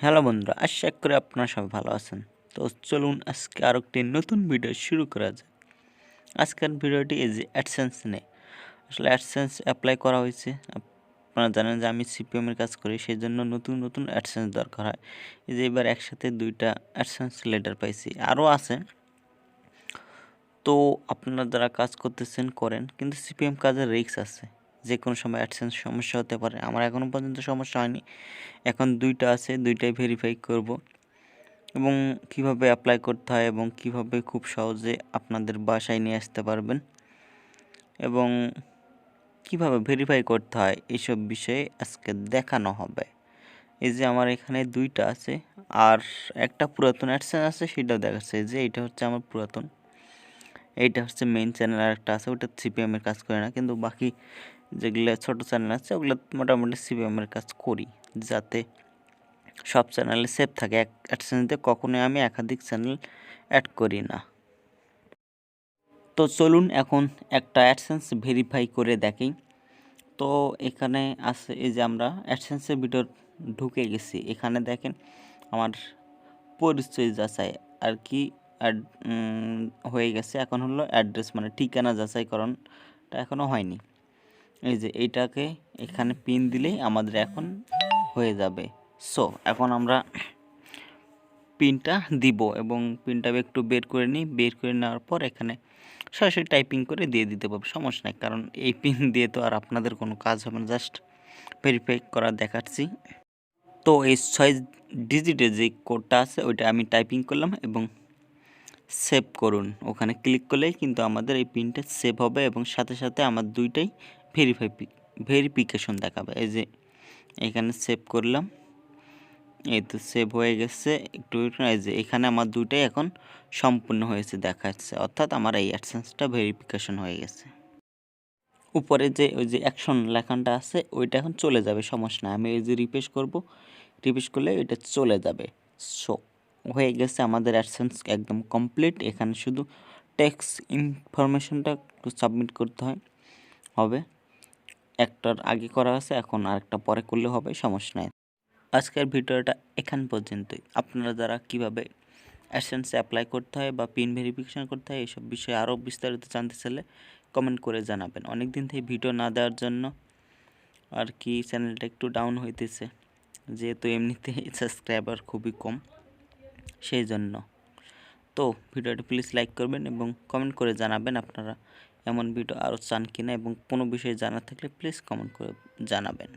Hello বন্ধুরা, আশা করি আপনারা সবাই ভালো আছেন। তো চলুন আজকে আরও একটি নতুন ভিডিও শুরু করা যায়। আজকের ভিডিওটি এই যে অ্যাডসেন্স নিয়ে। আসলে অ্যাডসেন্স অ্যাপ্লাই করা হয়েছে। আপনারা জানেন যে আমি সিপিএমের কাজ করি, সেই জন্য নতুন নতুন অ্যাডসেন্স দরকার হয়। এই যে এবার একসাথে 2টা অ্যাডসেন্স লেটার পাইছি, আরও আছে। তো আপনারা যারা কাজ করতেছেন করেন, কিন্তু সিপিএম কাজের রিস্ক আছে। যে কোনো সময় অ্যাডসেন্স সমস্যা হতে পারে। আমার এখনও পর্যন্ত সমস্যা হয়নি। এখন 2টা আছে, 2টাই ভেরিফাই করব। এবং কিভাবে অ্যাপ্লাই করতে হয় এবং কিভাবে খুব সহজে আপনাদের বাসায় নিয়ে আসতে পারবেন এবং কিভাবে ভেরিফাই করতে হয় এইসব বিষয়ে আজকে দেখানো হবে। এই যে আমার এখানে 2টা আছে আর একটা পুরাতন অ্যাডসেন্স আছে, সেটাও দেখাচ্ছে যে এটা হচ্ছে আমার পুরাতন, এইটা হচ্ছে মেইন চ্যানেল। আর একটা আছে, ওটা সিপিএমের কাজ করে না, কিন্তু বাকি যেগুলো ছোটো চ্যানেল আছে ওগুলো মোটামুটি সিপিএমের কাজ করি, যাতে সব চ্যানেলে সেভ থাকে। এক অ্যাডসেন্স দিয়ে কখনোই আমি একাধিক চ্যানেল অ্যাড করি না। তো চলুন এখন একটা অ্যাডসেন্স ভেরিফাই করে দেখি। তো এখানে আছে, এই যে আমরা অ্যাডসেন্সের ভিতর ঢুকে গেছি। এখানে দেখেন আমার পরিচয় যাচাই আর কি হয়ে গেছে। এখন হলো অ্যাড্রেস মানে ঠিকানা যাচাইকরণটা এখনও হয়নি। এই যে এইটাকে এখানে পিন দিলেই আমাদের এখন হয়ে যাবে। সো এখন আমরা পিনটা দিব এবং পিনটা একটু বের করে নিই। বের করে নেওয়ার পর এখানে সরাসরি টাইপিং করে দিয়ে দিতে পারবো, সমস্যা নেই। কারণ এই পিন দিয়ে তো আর আপনাদের কোনো কাজ হবে না, জাস্ট ভেরিফাই করা দেখাচ্ছি। তো এই 6 ডিজিটের যে কোডটা আছে ওইটা আমি টাইপিং করলাম এবং সেভ করুন। ওখানে ক্লিক করলেই কিন্তু আমাদের এই পিনটা সেভ হবে এবং সাথে সাথে আমার 2টাই ভেরিফিকেশন দেখাবে। এই যে এখানে সেভ করলাম, এই তো সেভ হয়ে গেছে। একটু এই যে এখানে আমার 2টাই এখন সম্পূর্ণ হয়েছে দেখাচ্ছে, অর্থাৎ আমার এই অ্যাডসেন্সটা ভেরিফিকেশন হয়ে গেছে। উপরে যে ওই যে অ্যাকশন লেখানটা আছে ওইটা এখন চলে যাবে, সমস্যা নাই। আমি এই যে রিফ্রেশ করব, রিফ্রেশ করলে এটা চলে যাবে। সো হয়ে গেছে আমাদের অ্যাডসেন্স একদম কমপ্লিট। এখানে শুধু টেক্সট ইনফরমেশনটা একটু সাবমিট করতে হবে। একটার আগে করা আছে, এখন আরেকটা পরে করলে হবে, সমস্যা নাই। আজকের ভিডিওটা এখান পর্যন্তই। আপনারা যারা কিভাবে অ্যাডসেন্সে অ্যাপ্লাই করতে হয় বা পিন ভেরিফিকেশন করতে হয় এইসব বিষয়ে আরও বিস্তারিত জানতে চাইলে কমেন্ট করে জানাবেন। অনেক দিন থেকে ভিডিও না দেওয়ার জন্য আর কি চ্যানেলটা একটু ডাউন হইতেছে, যেহেতু এমনিতে সাবস্ক্রাইবার খুবই কম, সেই জন্য। তো ভিডিওটি প্লিজ লাইক করবেন এবং কমেন্ট করে জানাবেন আপনারা এমন ভিডিও আরও চান কিনা, এবং কোনো বিষয়ে জানার থাকলে প্লিজ কমেন্ট করে জানাবেন।